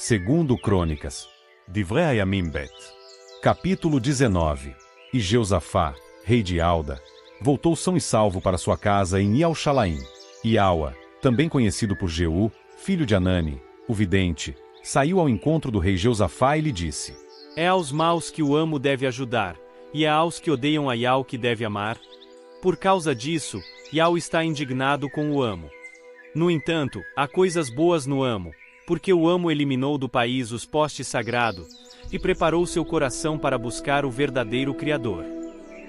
Segundo Crônicas. Divrei Hayamim Bet. Capítulo 19. E Jeosafá, rei de Alda, voltou são e salvo para sua casa em Ial-Shalaim. Iaua, também conhecido por Jeú, filho de Anani, o vidente, saiu ao encontro do rei Jeosafá e lhe disse: É aos maus que o amo deve ajudar, e é aos que odeiam a Iau que deve amar? Por causa disso, Iau está indignado com o amo. No entanto, há coisas boas no amo, porque o amo eliminou do país os postes sagrados, e preparou seu coração para buscar o verdadeiro Criador.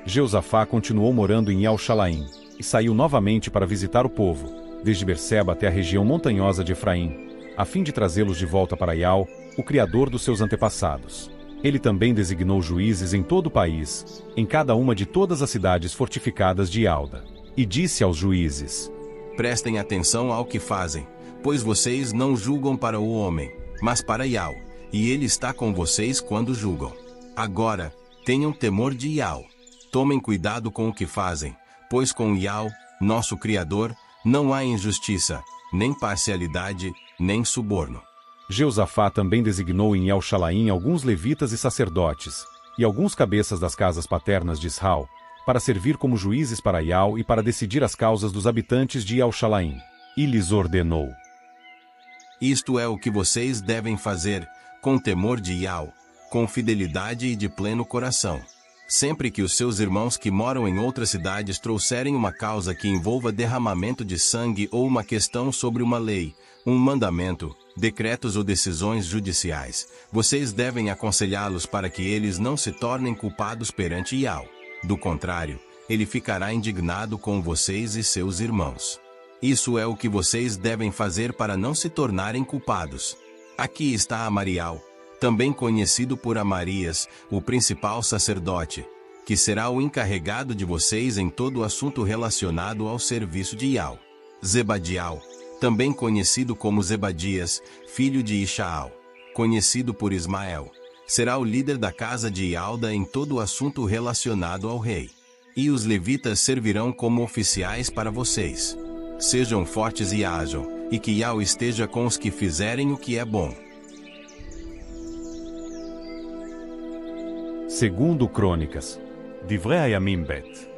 Jeosafá continuou morando em Ial-Shalaim, e saiu novamente para visitar o povo, desde Berseba até a região montanhosa de Efraim, a fim de trazê-los de volta para Iau, o Criador dos seus antepassados. Ele também designou juízes em todo o país, em cada uma de todas as cidades fortificadas de Alda. E disse aos juízes: Prestem atenção ao que fazem, pois vocês não julgam para o homem, mas para Iau, e ele está com vocês quando julgam. Agora, tenham temor de Iau. Tomem cuidado com o que fazem, pois com Iau, nosso Criador, não há injustiça, nem parcialidade, nem suborno. Jeosafá também designou em Ial-Shalaim alguns levitas e sacerdotes, e alguns cabeças das casas paternas de Israel, para servir como juízes para Iau e para decidir as causas dos habitantes de Ial-Shalaim. E lhes ordenou: Isto é o que vocês devem fazer, com temor de Iau, com fidelidade e de pleno coração. Sempre que os seus irmãos que moram em outras cidades trouxerem uma causa que envolva derramamento de sangue ou uma questão sobre uma lei, um mandamento, decretos ou decisões judiciais, vocês devem aconselhá-los para que eles não se tornem culpados perante Iau. Do contrário, ele ficará indignado com vocês e seus irmãos. Isso é o que vocês devem fazer para não se tornarem culpados. Aqui está Amarial, também conhecido por Amarias, o principal sacerdote, que será o encarregado de vocês em todo o assunto relacionado ao serviço de Iau. Zebadial, também conhecido como Zebadias, filho de Ishaal, conhecido por Ismael, será o líder da casa de Ialda em todo o assunto relacionado ao rei. E os levitas servirão como oficiais para vocês. Sejam fortes e ajam, e que Iau esteja com os que fizerem o que é bom. Segundo Crônicas. Divrei Hayamim Bet.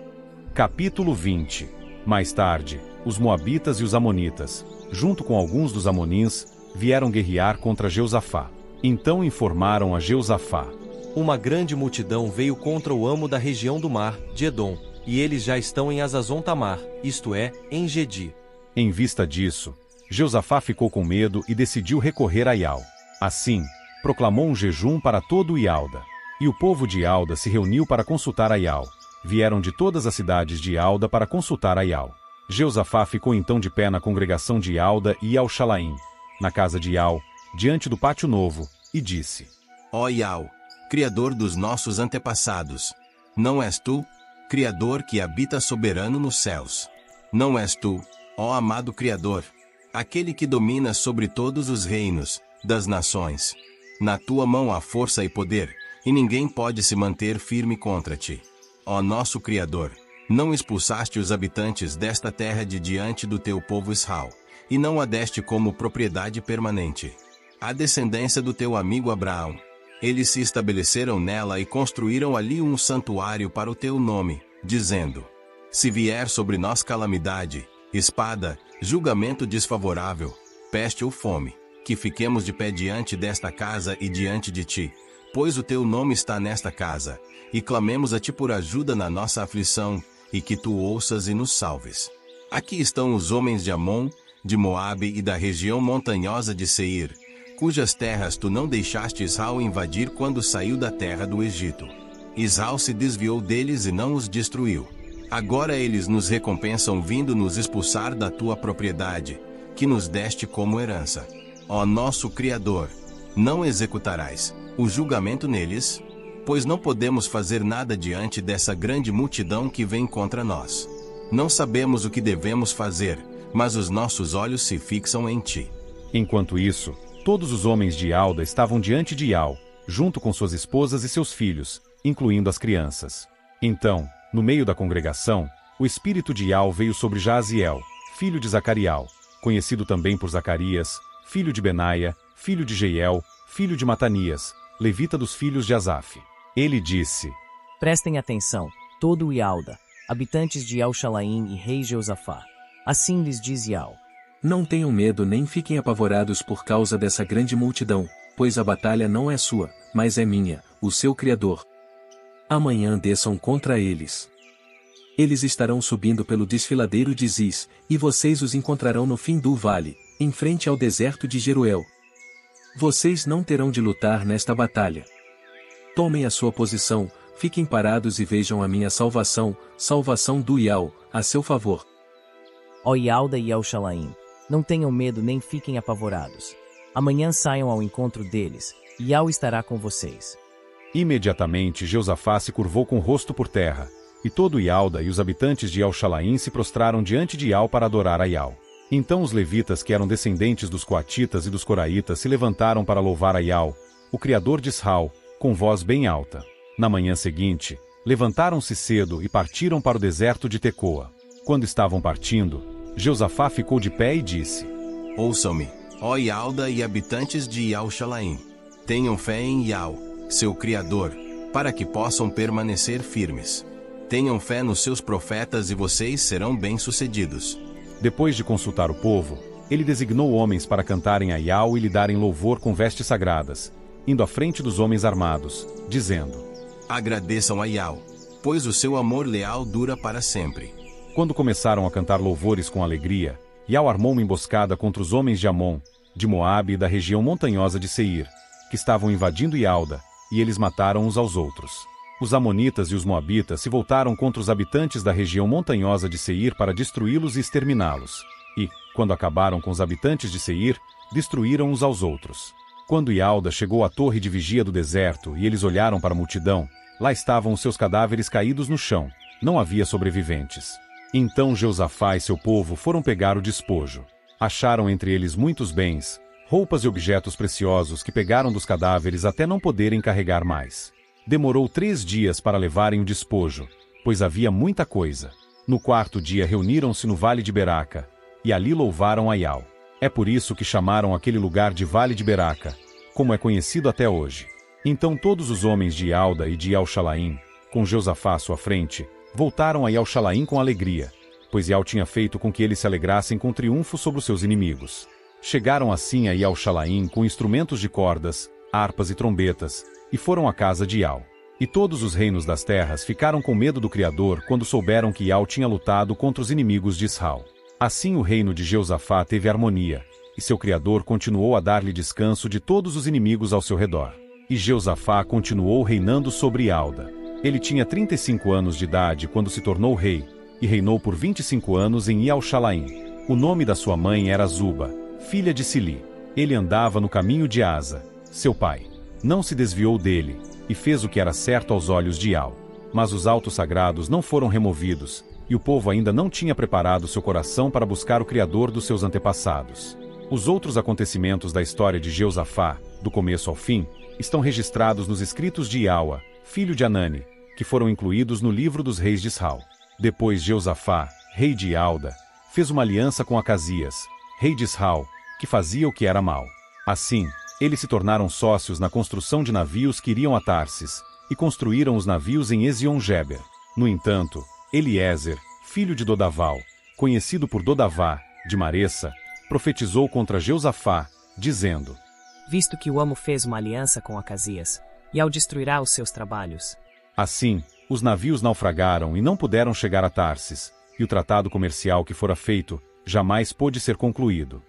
Capítulo 20. Mais tarde, os Moabitas e os Amonitas, junto com alguns dos Amonins, vieram guerrear contra Jeosafá. Então informaram a Jeosafá: Uma grande multidão veio contra o amo da região do mar, de Edom, e eles já estão em Azazon Tamar, isto é, em Gedi. Em vista disso, Jeosafá ficou com medo e decidiu recorrer a Iau. Assim, proclamou um jejum para todo o Ialda. E o povo de Alda se reuniu para consultar a Iau. Vieram de todas as cidades de Alda para consultar a Iau. Jeosafá ficou então de pé na congregação de Alda e Ial-Shalaim, na casa de Iau, diante do pátio novo, e disse: Ó Iau, Criador dos nossos antepassados, não és tu, Criador que habita soberano nos céus? Não és tu, ó amado Criador, aquele que domina sobre todos os reinos das nações? Na tua mão há força e poder, e ninguém pode se manter firme contra ti. Ó nosso Criador, não expulsaste os habitantes desta terra de diante do teu povo Israel, e não a deste como propriedade permanente. A descendência do teu amigo Abraão. Eles se estabeleceram nela e construíram ali um santuário para o teu nome, dizendo: Se vier sobre nós calamidade, espada, julgamento desfavorável, peste ou fome, que fiquemos de pé diante desta casa e diante de ti, pois o teu nome está nesta casa, e clamemos a ti por ajuda na nossa aflição, e que tu ouças e nos salves. Aqui estão os homens de Amon, de Moabe e da região montanhosa de Seir, cujas terras tu não deixaste Israel invadir quando saiu da terra do Egito. Israel se desviou deles e não os destruiu. Agora eles nos recompensam vindo nos expulsar da tua propriedade, que nos deste como herança. Ó nosso Criador, não executarás o julgamento neles? Pois não podemos fazer nada diante dessa grande multidão que vem contra nós. Não sabemos o que devemos fazer, mas os nossos olhos se fixam em ti. Enquanto isso, todos os homens de Alda estavam diante de Iau, junto com suas esposas e seus filhos, incluindo as crianças. Então, no meio da congregação, o espírito de Iau veio sobre Jaaziel, filho de Zacarial, conhecido também por Zacarias, filho de Benaia, filho de Jeiel, filho de Matanias, levita dos filhos de Asaf. Ele disse: Prestem atenção, todo o Ialda, habitantes de El-Shalaim e rei Jeosafá. Assim lhes diz Ial: Não tenham medo nem fiquem apavorados por causa dessa grande multidão, pois a batalha não é sua, mas é minha, o seu Criador. Amanhã desçam contra eles. Eles estarão subindo pelo desfiladeiro de Ziz, e vocês os encontrarão no fim do vale, em frente ao deserto de Jeruel. Vocês não terão de lutar nesta batalha. Tomem a sua posição, fiquem parados e vejam a minha salvação, salvação do Ial, a seu favor. Ó Ialda e El-Shalaim, não tenham medo nem fiquem apavorados. Amanhã saiam ao encontro deles, e Ial estará com vocês. Imediatamente Jeosafá se curvou com o rosto por terra, e todo Ialda e os habitantes de El-Shalaim se prostraram diante de Ial para adorar a Ial. Então os levitas que eram descendentes dos coatitas e dos coraitas se levantaram para louvar a Ial, o criador de Israel, com voz bem alta. Na manhã seguinte, levantaram-se cedo e partiram para o deserto de Tecoa. Quando estavam partindo, Jeosafá ficou de pé e disse: Ouçam-me, ó Ialda e habitantes de El-Shalaim. Tenham fé em Ial, seu Criador, para que possam permanecer firmes. Tenham fé nos seus profetas e vocês serão bem-sucedidos. Depois de consultar o povo, ele designou homens para cantarem a Ial e lhe darem louvor com vestes sagradas, indo à frente dos homens armados, dizendo: Agradeçam a Ial, pois o seu amor leal dura para sempre. Quando começaram a cantar louvores com alegria, Ial armou uma emboscada contra os homens de Amon, de Moabe e da região montanhosa de Seir, que estavam invadindo Ialda, e eles mataram uns aos outros. Os amonitas e os moabitas se voltaram contra os habitantes da região montanhosa de Seir para destruí-los e exterminá-los. E, quando acabaram com os habitantes de Seir, destruíram uns aos outros. Quando Ialda chegou à torre de vigia do deserto e eles olharam para a multidão, lá estavam os seus cadáveres caídos no chão, não havia sobreviventes. Então Jeosafá e seu povo foram pegar o despojo. Acharam entre eles muitos bens, roupas e objetos preciosos que pegaram dos cadáveres até não poderem carregar mais. Demorou 3 dias para levarem o despojo, pois havia muita coisa. No 4º dia reuniram-se no vale de Beraca, e ali louvaram a Ial. É por isso que chamaram aquele lugar de Vale de Beraca, como é conhecido até hoje. Então todos os homens de Ialda e de El-Shalaim, com Jeosafá à sua frente, voltaram a El-Shalaim com alegria, pois Ial tinha feito com que eles se alegrassem com triunfo sobre os seus inimigos. Chegaram assim a El-Shalaim com instrumentos de cordas, harpas e trombetas, e foram à casa de Ial. E todos os reinos das terras ficaram com medo do Criador quando souberam que Ial tinha lutado contra os inimigos de Israel. Assim o reino de Jeosafá teve harmonia, e seu Criador continuou a dar-lhe descanso de todos os inimigos ao seu redor. E Jeosafá continuou reinando sobre Ialda. Ele tinha 35 anos de idade quando se tornou rei, e reinou por 25 anos em El-Shalaim. O nome da sua mãe era Zuba, filha de Sili. Ele andava no caminho de Asa, seu pai. Não se desviou dele, e fez o que era certo aos olhos de Ial. Mas os altos sagrados não foram removidos, e o povo ainda não tinha preparado seu coração para buscar o Criador dos seus antepassados. Os outros acontecimentos da história de Jeosafá, do começo ao fim, estão registrados nos escritos de Iaua, filho de Anani, que foram incluídos no livro dos reis de Israel. Depois Jeosafá, rei de Ialda, fez uma aliança com Acasias, rei de Israel, que fazia o que era mal. Assim, eles se tornaram sócios na construção de navios que iriam a Tarsis, e construíram os navios em Ezion-Geber. No entanto, Eliezer, filho de Dodaval, conhecido por Dodavá, de Maressa, profetizou contra Jeosafá, dizendo: Visto que o amo fez uma aliança com Acasias, Ial destruirá os seus trabalhos. Assim, os navios naufragaram e não puderam chegar a Tarsis, e o tratado comercial que fora feito jamais pôde ser concluído.